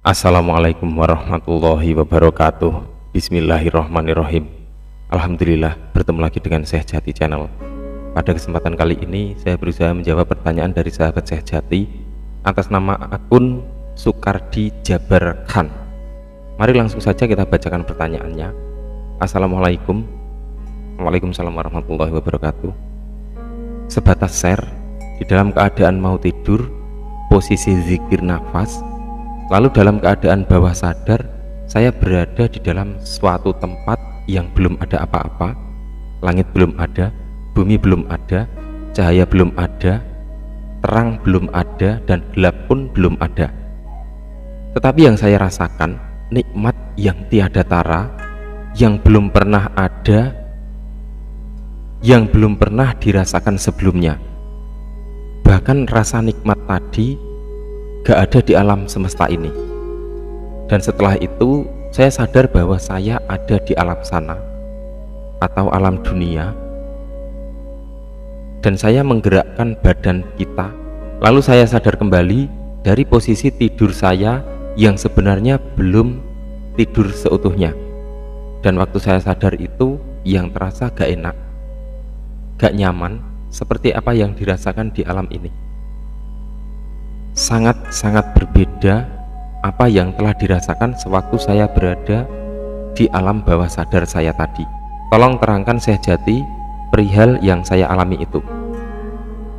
Assalamualaikum warahmatullahi wabarakatuh. Bismillahirrahmanirrahim. Alhamdulillah, bertemu lagi dengan Syekh Jati Channel. Pada kesempatan kali ini saya berusaha menjawab pertanyaan dari sahabat Syekh Jati atas nama akun Sukardi Jabar Khan. Mari langsung saja kita bacakan pertanyaannya. Assalamualaikum. Waalaikumsalam warahmatullahi wabarakatuh. Sebatas share, di dalam keadaan mau tidur, posisi zikir nafas, lalu dalam keadaan bawah sadar, saya berada di dalam suatu tempat yang belum ada apa-apa. Langit belum ada, bumi belum ada, cahaya belum ada, terang belum ada, dan gelap pun belum ada. Tetapi yang saya rasakan, nikmat yang tiada tara, yang belum pernah ada, yang belum pernah dirasakan sebelumnya. Bahkan rasa nikmat tadi gak ada di alam semesta ini. Dan setelah itu saya sadar bahwa saya ada di alam sana atau alam dunia, dan saya menggerakkan badan kita. Lalu saya sadar kembali dari posisi tidur saya yang sebenarnya belum tidur seutuhnya. Dan waktu saya sadar itu yang terasa gak enak, gak nyaman, seperti apa yang dirasakan di alam ini. Sangat-sangat berbeda apa yang telah dirasakan sewaktu saya berada di alam bawah sadar saya tadi. Tolong terangkan Syekh Jati perihal yang saya alami itu.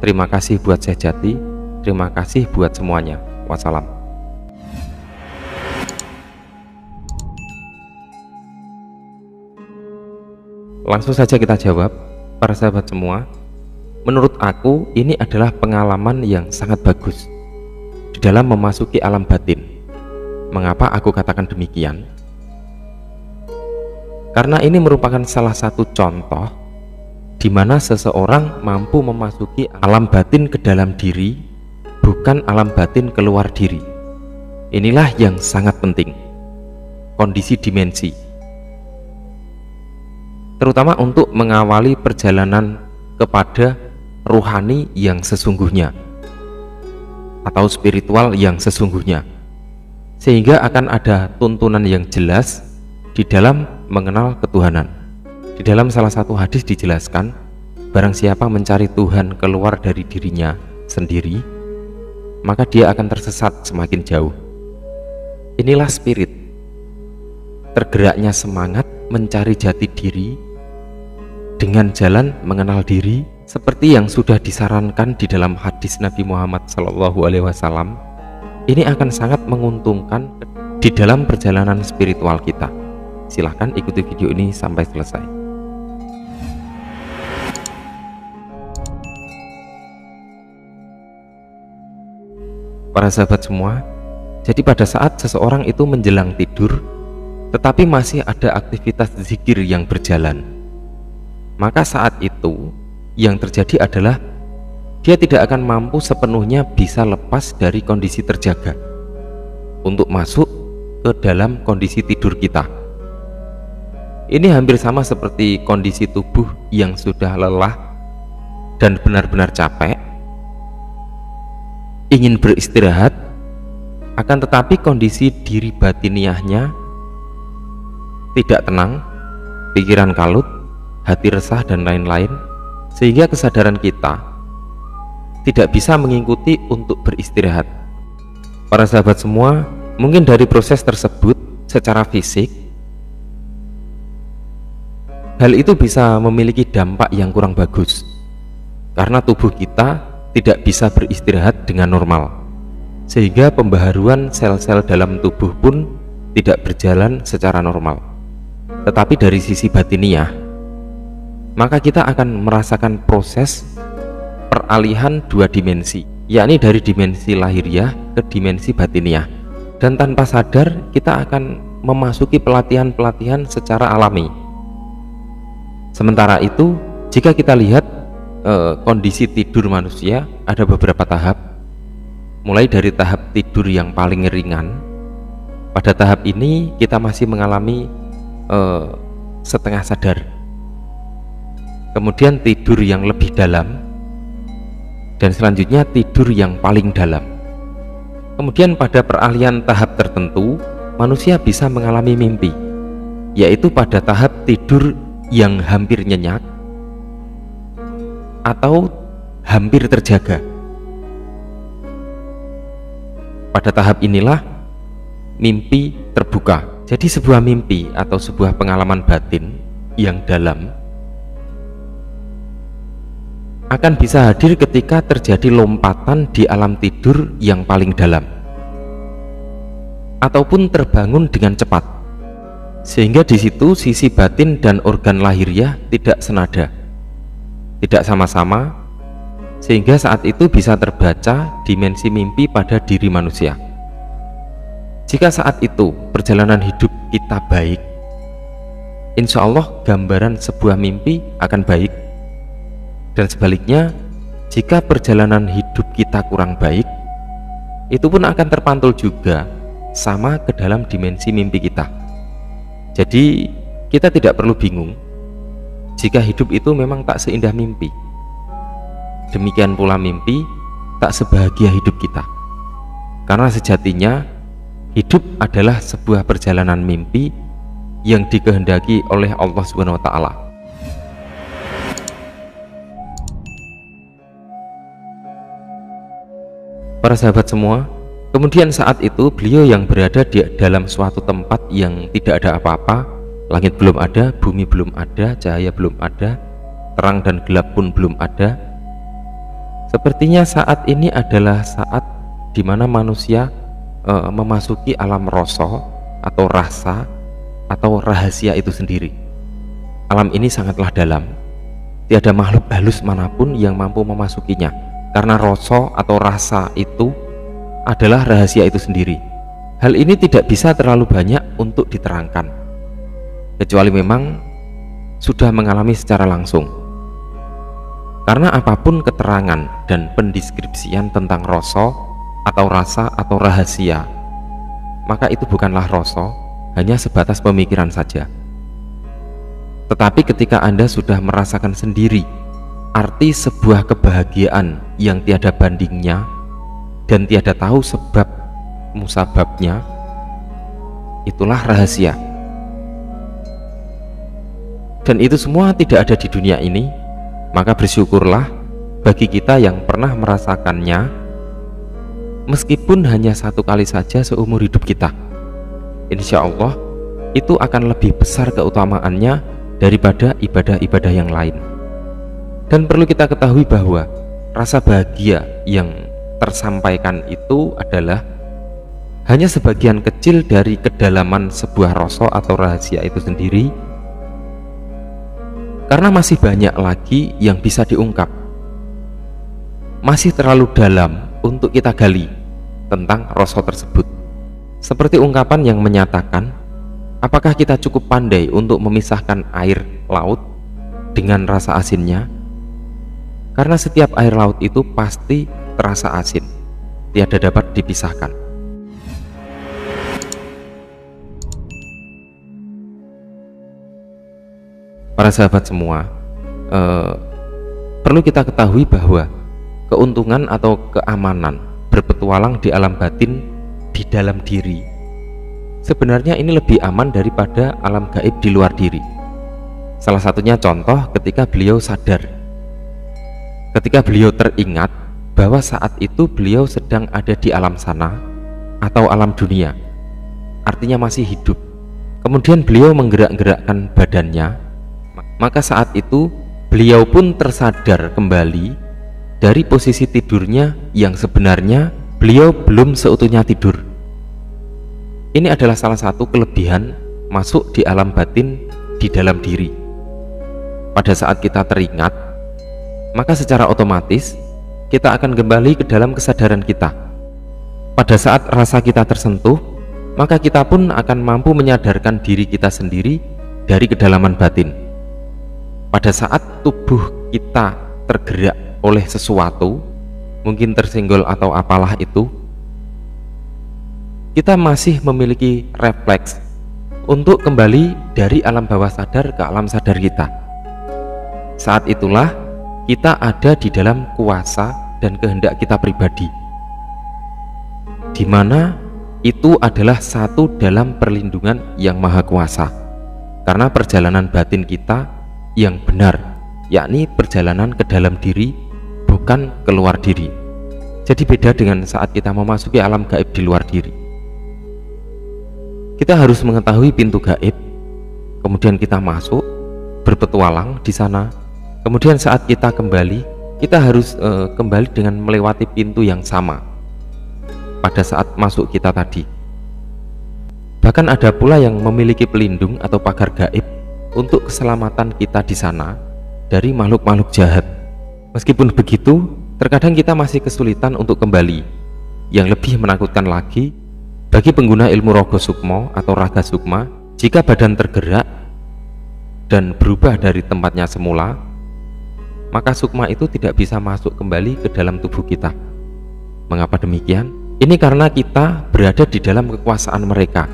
Terima kasih buat Syekh Jati, terima kasih buat semuanya. Wassalam. Langsung saja kita jawab, para sahabat semua. Menurut aku ini adalah pengalaman yang sangat bagus di dalam memasuki alam batin. Mengapa aku katakan demikian? Karena ini merupakan salah satu contoh di mana seseorang mampu memasuki alam batin ke dalam diri, bukan alam batin keluar diri. Inilah yang sangat penting, kondisi dimensi, terutama untuk mengawali perjalanan kepada ruhani yang sesungguhnya atau spiritual yang sesungguhnya, sehingga akan ada tuntunan yang jelas di dalam mengenal ketuhanan. Di dalam salah satu hadis dijelaskan, barang siapa mencari Tuhan keluar dari dirinya sendiri, maka dia akan tersesat semakin jauh. Inilah spirit, tergeraknya semangat mencari jati diri dengan jalan mengenal diri, seperti yang sudah disarankan di dalam hadis Nabi Muhammad SAW. Ini akan sangat menguntungkan di dalam perjalanan spiritual kita. Silahkan ikuti video ini sampai selesai. Para sahabat semua, jadi pada saat seseorang itu menjelang tidur tetapi masih ada aktivitas zikir yang berjalan, maka saat itu yang terjadi adalah dia tidak akan mampu sepenuhnya bisa lepas dari kondisi terjaga untuk masuk ke dalam kondisi tidur kita. Ini hampir sama seperti kondisi tubuh yang sudah lelah dan benar-benar capek, ingin beristirahat, akan tetapi kondisi diri batiniahnya tidak tenang, pikiran kalut, hati resah, dan lain-lain, sehingga kesadaran kita tidak bisa mengikuti untuk beristirahat. Para sahabat semua, mungkin dari proses tersebut secara fisik, hal itu bisa memiliki dampak yang kurang bagus, karena tubuh kita tidak bisa beristirahat dengan normal, sehingga pembaharuan sel-sel dalam tubuh pun tidak berjalan secara normal. Tetapi dari sisi batiniah, maka kita akan merasakan proses peralihan dua dimensi, yakni dari dimensi lahiriah ke dimensi batiniah, dan tanpa sadar kita akan memasuki pelatihan-pelatihan secara alami. Sementara itu, jika kita lihat kondisi tidur manusia, ada beberapa tahap, mulai dari tahap tidur yang paling ringan. Pada tahap ini kita masih mengalami setengah sadar, kemudian tidur yang lebih dalam, dan selanjutnya tidur yang paling dalam. Kemudian pada peralihan tahap tertentu, manusia bisa mengalami mimpi, yaitu pada tahap tidur yang hampir nyenyak atau hampir terjaga. Pada tahap inilah mimpi terbuka. Jadi sebuah mimpi atau sebuah pengalaman batin yang dalam akan bisa hadir ketika terjadi lompatan di alam tidur yang paling dalam, ataupun terbangun dengan cepat, sehingga di situ sisi batin dan organ lahiriah tidak senada, tidak sama-sama, sehingga saat itu bisa terbaca dimensi mimpi pada diri manusia. Jika saat itu perjalanan hidup kita baik, insya Allah gambaran sebuah mimpi akan baik. Dan sebaliknya, jika perjalanan hidup kita kurang baik, itu pun akan terpantul juga sama ke dalam dimensi mimpi kita. Jadi kita tidak perlu bingung jika hidup itu memang tak seindah mimpi. Demikian pula mimpi tak sebahagia hidup kita, karena sejatinya hidup adalah sebuah perjalanan mimpi yang dikehendaki oleh Allah Subhanahu wa Ta'ala. Para sahabat semua, kemudian saat itu beliau yang berada di dalam suatu tempat yang tidak ada apa-apa, langit belum ada, bumi belum ada, cahaya belum ada, terang dan gelap pun belum ada. Sepertinya saat ini adalah saat di mana manusia memasuki alam rasa atau rasa atau rahasia itu sendiri. Alam ini sangatlah dalam, tiada makhluk halus manapun yang mampu memasukinya, karena rasa atau rasa itu adalah rahasia itu sendiri. Hal ini tidak bisa terlalu banyak untuk diterangkan, kecuali memang sudah mengalami secara langsung. Karena apapun keterangan dan pendeskripsian tentang rasa atau rasa atau rahasia, maka itu bukanlah rasa, hanya sebatas pemikiran saja. Tetapi ketika Anda sudah merasakan sendiri arti sebuah kebahagiaan yang tiada bandingnya dan tiada tahu sebab musababnya, itulah rahasia. Dan itu semua tidak ada di dunia ini, maka bersyukurlah bagi kita yang pernah merasakannya, meskipun hanya satu kali saja seumur hidup kita. Insya Allah itu akan lebih besar keutamaannya daripada ibadah-ibadah yang lain. Dan perlu kita ketahui bahwa rasa bahagia yang tersampaikan itu adalah hanya sebagian kecil dari kedalaman sebuah rasa atau rahasia itu sendiri, karena masih banyak lagi yang bisa diungkap, masih terlalu dalam untuk kita gali tentang rasa tersebut. Seperti ungkapan yang menyatakan, apakah kita cukup pandai untuk memisahkan air laut dengan rasa asinnya? Karena setiap air laut itu pasti terasa asin, tiada dapat dipisahkan. Para sahabat semua, perlu kita ketahui bahwa keuntungan atau keamanan berpetualang di alam batin di dalam diri, sebenarnya ini lebih aman daripada alam gaib di luar diri. Salah satunya contoh ketika beliau sadar, ketika beliau teringat bahwa saat itu beliau sedang ada di alam sana atau alam dunia, artinya masih hidup. Kemudian beliau menggerak-gerakkan badannya, maka saat itu beliau pun tersadar kembali dari posisi tidurnya yang sebenarnya beliau belum seutuhnya tidur. Ini adalah salah satu kelebihan masuk di alam batin di dalam diri. Pada saat kita teringat, maka secara otomatis kita akan kembali ke dalam kesadaran kita. Pada saat rasa kita tersentuh, maka kita pun akan mampu menyadarkan diri kita sendiri dari kedalaman batin. Pada saat tubuh kita tergerak oleh sesuatu, mungkin tersenggol atau apalah itu, kita masih memiliki refleks untuk kembali dari alam bawah sadar ke alam sadar kita. Saat itulah kita ada di dalam kuasa dan kehendak kita pribadi. di mana itu adalah satu dalam perlindungan yang maha kuasa, karena perjalanan batin kita yang benar, yakni perjalanan ke dalam diri, bukan keluar diri. Jadi beda dengan saat kita memasuki alam gaib di luar diri. Kita harus mengetahui pintu gaib, kemudian kita masuk, berpetualang di sana. Kemudian saat kita kembali, kita harus kembali dengan melewati pintu yang sama pada saat masuk kita tadi. Bahkan ada pula yang memiliki pelindung atau pagar gaib untuk keselamatan kita di sana dari makhluk-makhluk jahat. Meskipun begitu, terkadang kita masih kesulitan untuk kembali. Yang lebih menakutkan lagi, bagi pengguna ilmu rogo sukmo atau raga sukma, jika badan tergerak dan berubah dari tempatnya semula, maka sukma itu tidak bisa masuk kembali ke dalam tubuh kita. Mengapa demikian? Ini karena kita berada di dalam kekuasaan mereka,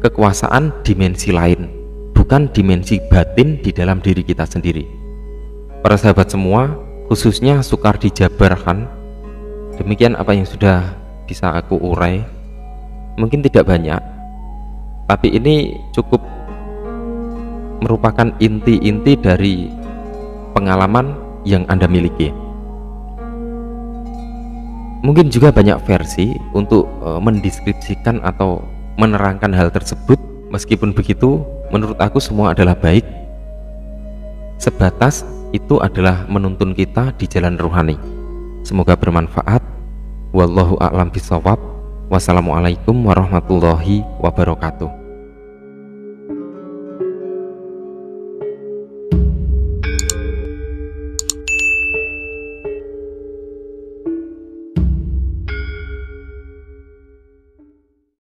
kekuasaan dimensi lain, bukan dimensi batin di dalam diri kita sendiri. Para sahabat semua, khususnya Sukardi Jabarkan, demikian apa yang sudah bisa aku urai. Mungkin tidak banyak, tapi ini cukup merupakan inti-inti dari pengalaman yang Anda miliki. Mungkin juga banyak versi untuk mendeskripsikan atau menerangkan hal tersebut. Meskipun begitu, menurut aku semua adalah baik. Sebatas itu adalah menuntun kita di jalan rohani. Semoga bermanfaat. Wallahu a'lam bishawab. Wassalamualaikum warahmatullahi wabarakatuh.